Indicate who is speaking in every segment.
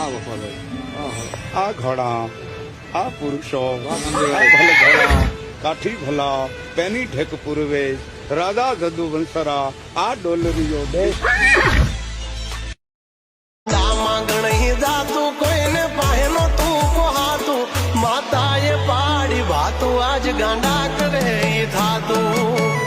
Speaker 1: આ ઘોડા આ પુરુષો આ ભલે ઘોડા કાઠી ભલા પેની ઢેક પૂર્વે રાધા જદુ વંસરા આ ડોલરીઓ દેશ
Speaker 2: કોઈને પાહેનો તું કોહાતું માતાએ પાડી વાતું આજ ગાંડા કરે થાતું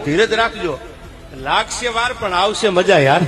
Speaker 3: ધીરજ રાખજો, લાગશે વાર પણ આવશે મજા યાર.